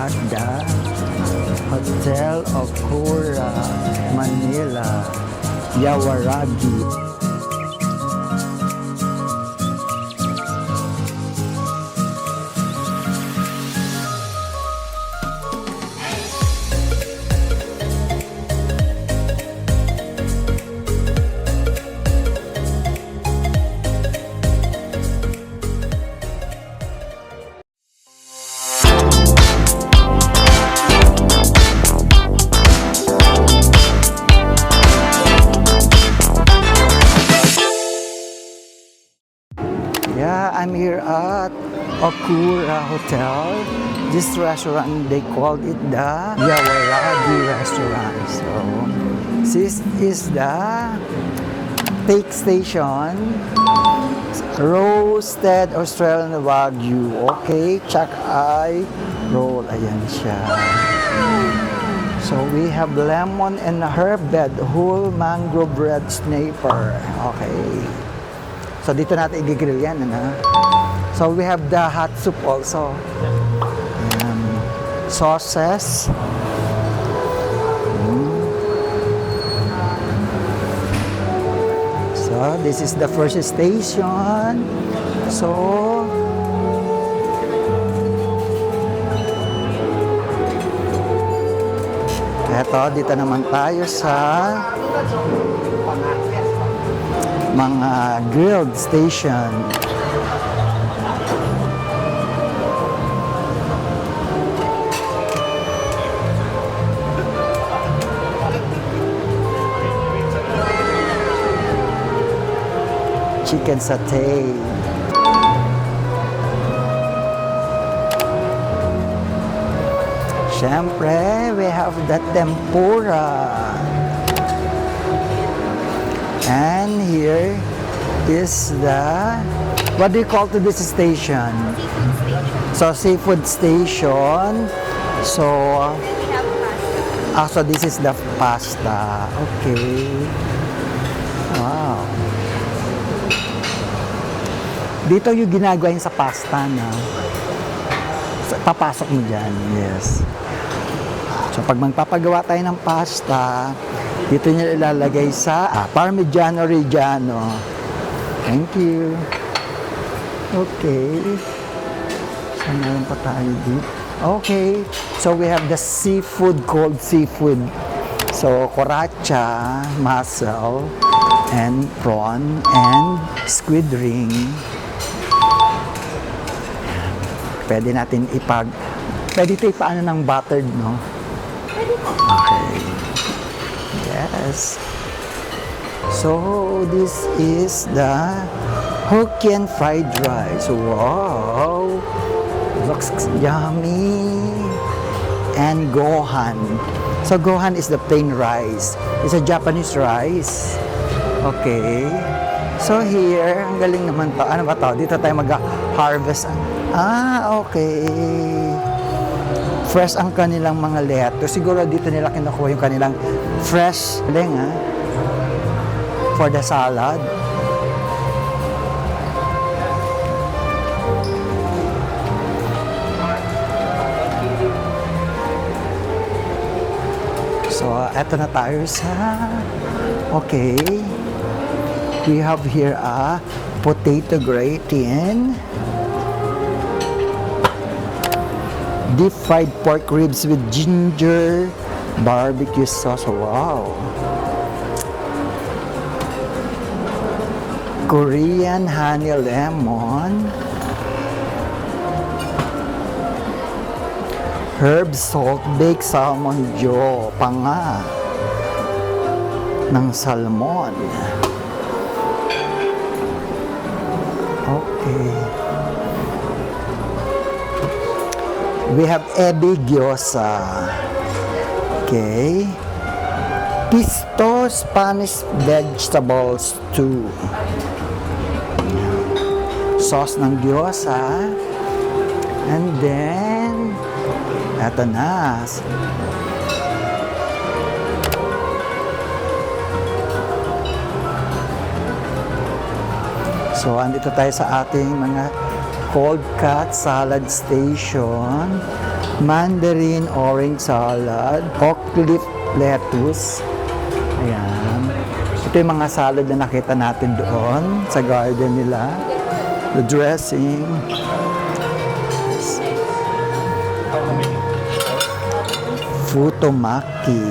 at the Hotel Okura, Manila, Yawaragi. Yeah, I'm here at Okura Hotel. This restaurant, they called it the Yawaragi restaurant. So, this is the take station. Roasted Australian Wagyu. Okay, chuck eye roll. Ayan siya. So, we have lemon and herb bed, whole mango bread snapper. Okay. So, dito natin i-grill yan, ano? So, we have the hot soup also. Sauces. So, this is the first station. So, eto, dito naman tayo sa mga grilled station. Chicken satay. Siyempre, we have the tempura. And here is the, what do you call to this station? Seafood station. So, seafood station. So, We have pasta. so this is the pasta. Okay. Wow. Dito yung ginagawa yun sa pasta na papasok mo dyan. Yes. So, pag magpapagawa tayo ng pasta, dito niya ilalagay sa Parmigiano Reggiano. Thank you. Okay. So, meron pa tayo dito. Okay. So, we have the seafood, cold seafood. So, koracha, mussel, and prawn, and squid ring. Pwede natin pwede ito ipaano ng buttered, no? Okay. Yes. So, this is the Hokkien fried rice. Wow! Looks yummy! And gohan. So, gohan is the plain rice. It's a Japanese rice. Okay. So, here, ang galing naman to. Ano ba to? Dito tayo mag-harvest. Okay. Fresh ang kanilang mga lettuce. Siguro dito nila kinukuha yung kanilang fresh for the salad. So, eto na tayo sa okay. We have here a potato gratin. Deep fried pork ribs with ginger barbecue sauce. Wow. Korean honey lemon. Herb salt baked salmon jaw. Panga ng salmon. Okay. We have ebi gyoza. Okay. Pisto Spanish vegetable stew. Sauce ng gyoza. And then, eto na. So, andito tayo sa ating mga cold cut salad station. mandarin orange salad, oak leaf lettuce. Ayan. Ito yung mga salad na nakita natin doon sa garden nila. The dressing. Futomaki.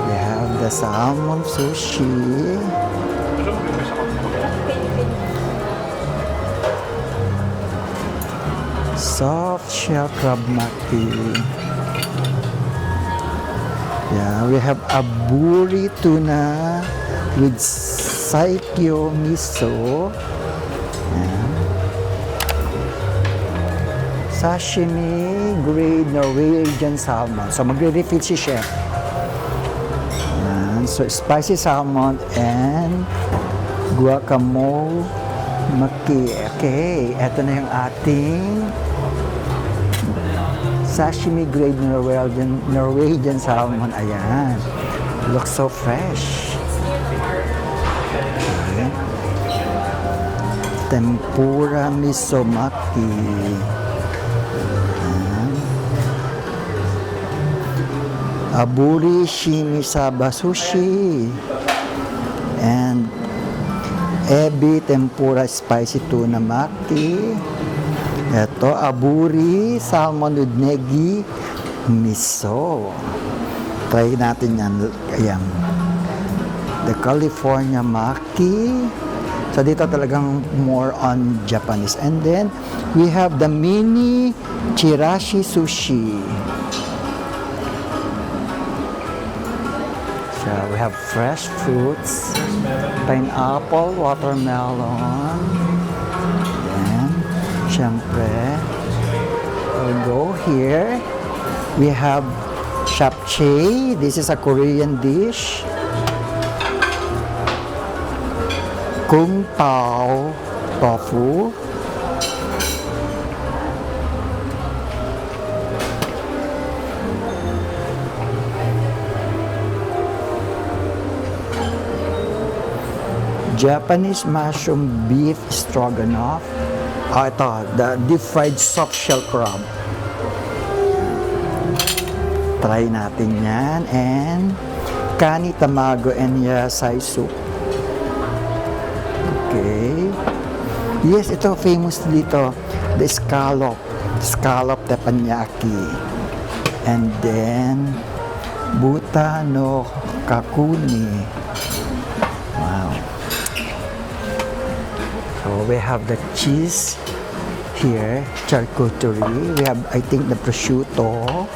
We have the salmon sushi. Soft shell crab maki. Yeah, we have aburi tuna with saikyo miso. Yeah. Sashimi grade Norwegian salmon. So magre-refill si chef. Yan. So spicy salmon and guacamole maki. Okay, eto na yung ating sashimi grade Norwegian salmon. Ayan. Looks so fresh. Okay. Tempura miso maki. Aburi shimisaba sushi and ebi tempura spicy tuna maki. Ito aburi salmon with negi miso. Try natin yan. Ayan. The California maki. So dito talagang more on Japanese. And then we have the mini chirashi sushi. So we have fresh fruits, pineapple, watermelon, then, syempre, we'll go here. We have japchae. This is a Korean dish. Kung pao tofu. Japanese mushroom beef stroganoff. Ito, the deep fried soft shell crab. Try natin yan. And kani tamago and yasai soup. Okay. Yes, ito famous dito. The scallop teppanyaki. And then buta no kakuni. Wow. So we have the cheese here, charcuterie. We have, I think, the prosciutto.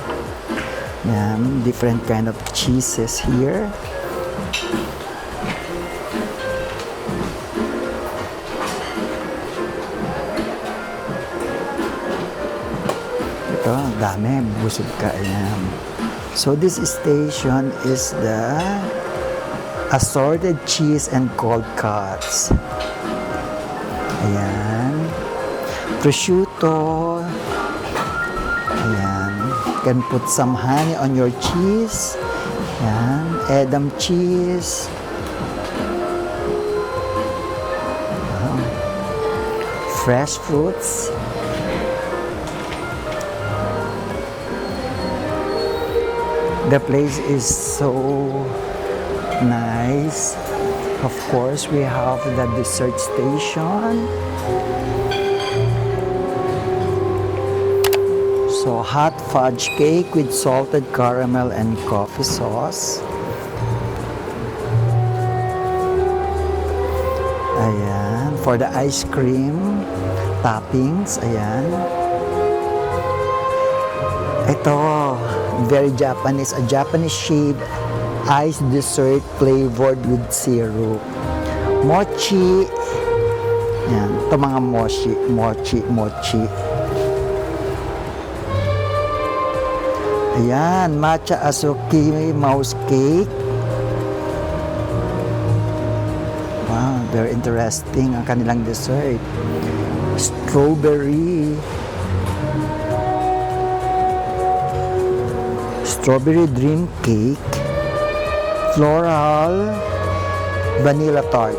Yan, different kind of cheeses here. Ito, ang dami. Busog ka. Ayan. So this station is the assorted cheese and cold cuts. Ayan. Prosciutto. Ayan. You can put some honey on your cheese. Ayan. Edam cheese. Wow. Fresh fruits. The place is so nice. Of course, we have the dessert station. So, hot fudge cake with salted caramel and coffee sauce. Ayan. For the ice cream toppings. Ayan. Ito, very Japanese. A Japanese shade ice dessert flavored with syrup. Mochi. Yan. Ito mga mochi. Ayan. Matcha azuki mouse cake. Wow, very interesting ang kanilang dessert. Strawberry dream cake. Floral vanilla tart.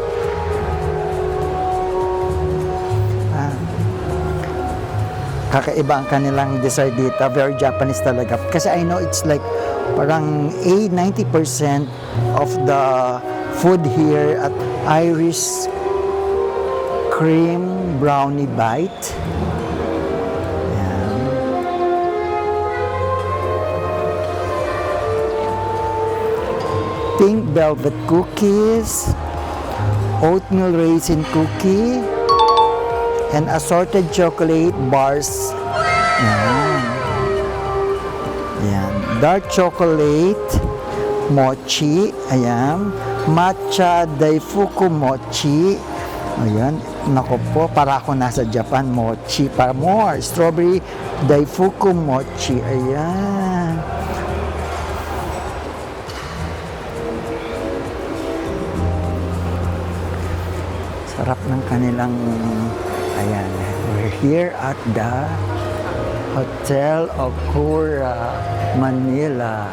Kakaiba ang kanilang dessert dito. Very Japanese talaga. Kasi I know it's like parang 90% of the food here at Irish cream brownie bite. Ayan. Pink velvet cookies, oatmeal raisin cookie, and assorted chocolate bars. Ayan. Ayan. Dark chocolate mochi. Ayan. Matcha daifuku mochi. Ayan. Nako po, para ako nasa Japan. Mochi. Para more. Strawberry daifuku mochi. Ayan. Sarap ng kanilang, ayan, we're here at the Hotel Okura, Manila,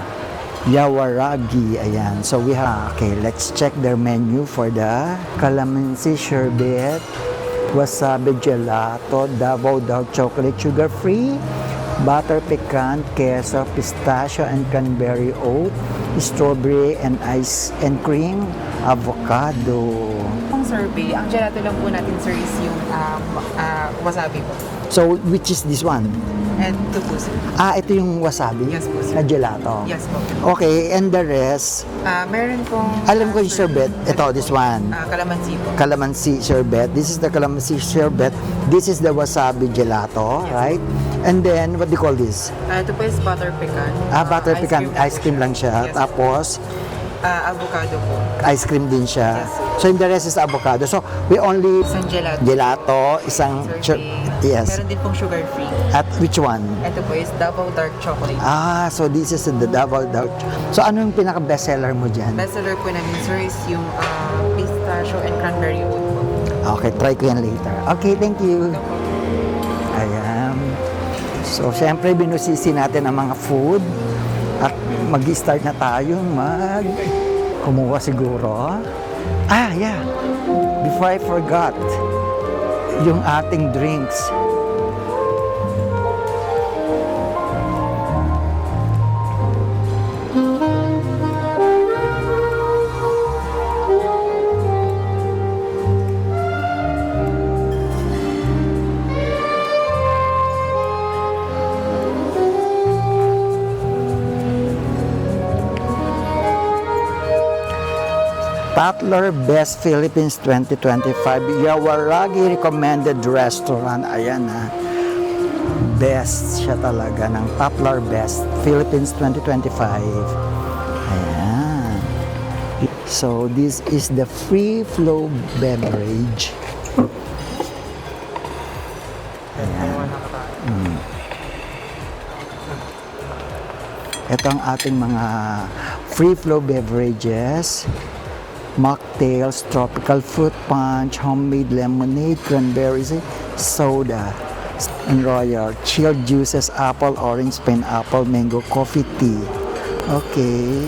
Yawaragi, ayan. So we have, okay, let's check their menu for the calamansi sherbet, wasabi gelato, Davao dark chocolate sugar-free, butter pecan, queso, pistachio, and cranberry oat, strawberry and ice and cream, avocado. Ang survey, ang gelato lang po natin, sir, is yung wasabi po. So, which is this one? And ito po, sir. Ito yung wasabi? Yes po, sir. Na gelato? Yes po. Okay, and the rest? Meron pong... Alam ko yung sherbet. Ito, this one. Calamansi po. Calamansi sherbet. This is the calamansi sherbet. This is the wasabi gelato, right? And then, what do you call this? Ito po is butter pecan. Butter pecan. Ice cream lang siya. Yes. Tapos, Avocado po. ice cream din siya. Yes. So, in the rest is avocado. So, we only Isang gelato. gelato, isang... Yes. Meron din pong sugar-free. At which one? Ito po is Davao dark chocolate. So this is the Davao dark. So ano yung pinaka bestseller mo dyan? Bestseller po namin, sir, is yung pistachio and cranberry oat po. Okay, try ko yan later. Okay, thank you. Ayan. So, syempre, binusisi natin ang mga food. At mag-start na tayo kumuha siguro. Yeah. Before I forgot, yung ating drinks. Tatler Best Philippines 2025, Yawaragi Recommended Restaurant. Ayan Best siya talaga ng Tatler Best Philippines 2025. Ayan. So, this is the free flow beverage. Ito ang ating mga free flow beverages. Mocktails, tropical fruit punch, homemade lemonade, cranberries, soda, and royal, chilled juices, apple, orange, pineapple, mango, coffee, tea. Okay.